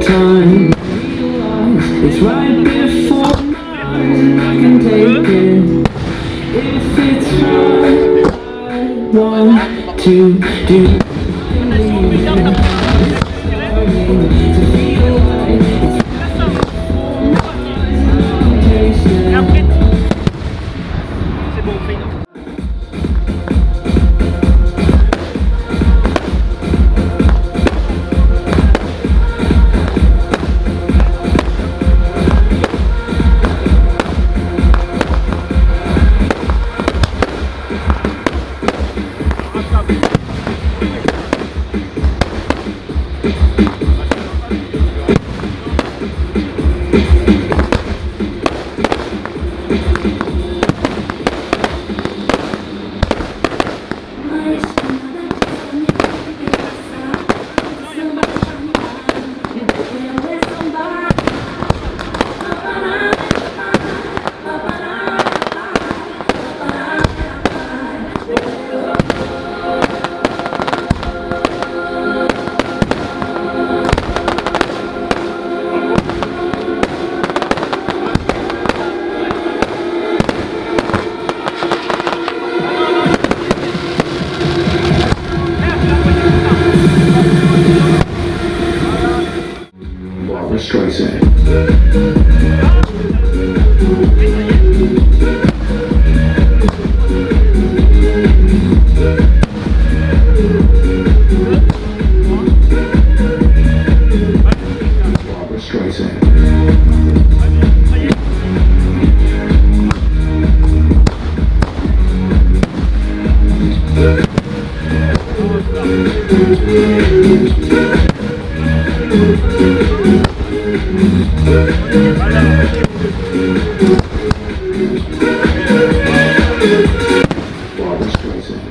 time. It's right before mine. I can take it. If it's hard, I want to do. Barbra Streisand. Barbra Streisand. Barbra Streisand.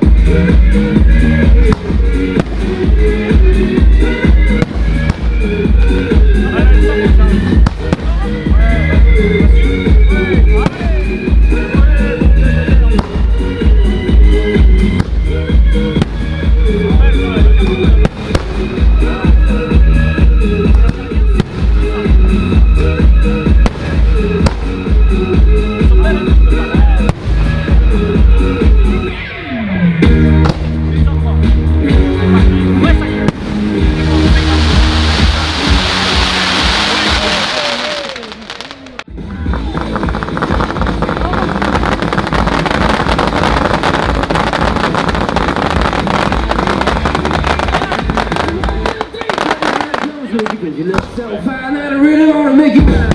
You look so fine that I really wanna make you mine.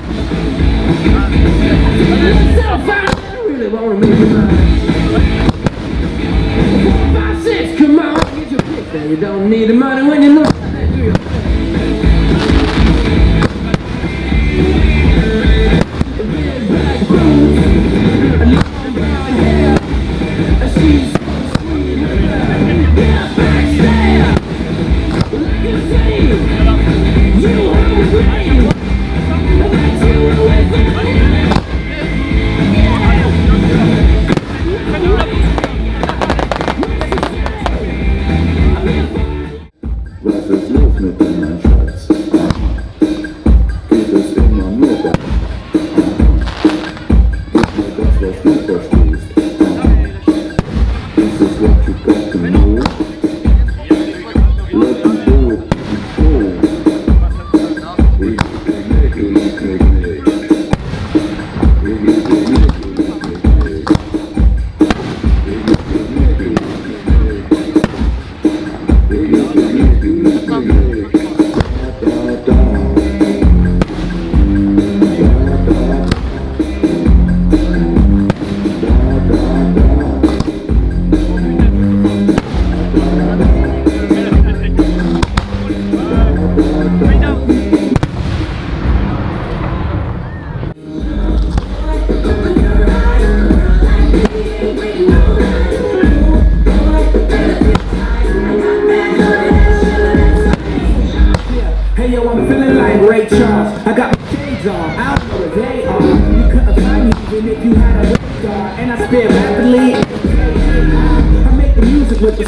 You look so fine that I really wanna make you mine. 4, 5, 6, come on, get your pick. Now you don't need the money when you look like that, do you? Big black boots, long brown hair. She's so sweet, yeah, back stare. Like you say. You are with me, but you are with me. Was ist los mit deinem Schatz? Geht es immer nur darum? Gib mir das, was du verstehst. This is what you got to know. Let me go. Ray Charles, I got my shades on, I don't know where they are. You couldn't find me even if you had a radar. And I spit rapidly. I make the music with the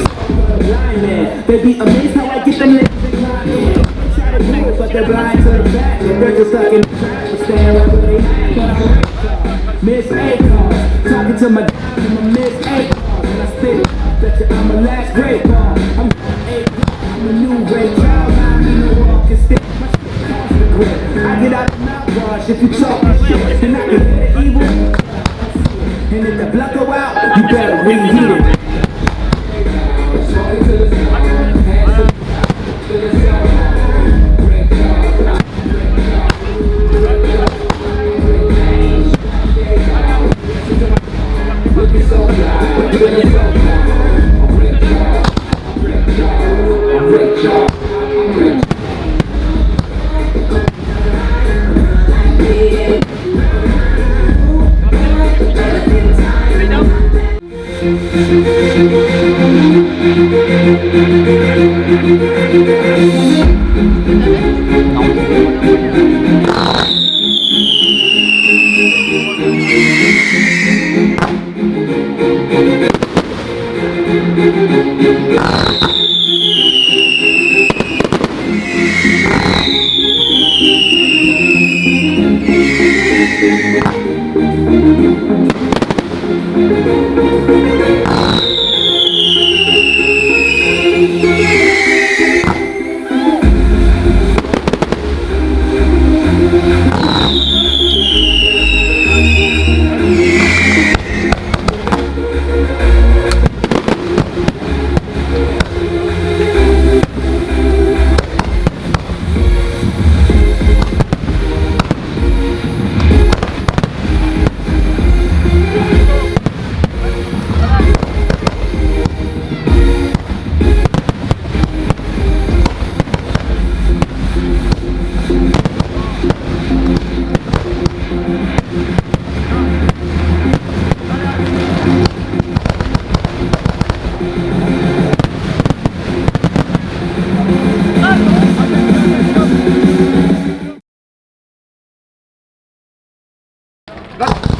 line man. They be amazed how I get them niggas in line. They try to do it, but they're blind to the fact that they're just stuck in the trap, but staying right where they at. But I'm rate y'all, Miss A-Cars, talking to my guys and my Miss A-Cars, and I spit that I'm a last great ball. I'm a new Ray Charles, I'm in the walking stick. My shit costs the grip. I get out the mouthwash if you talking shit, then I can hear the evil. And if the blood go out, you better reheat it. Go.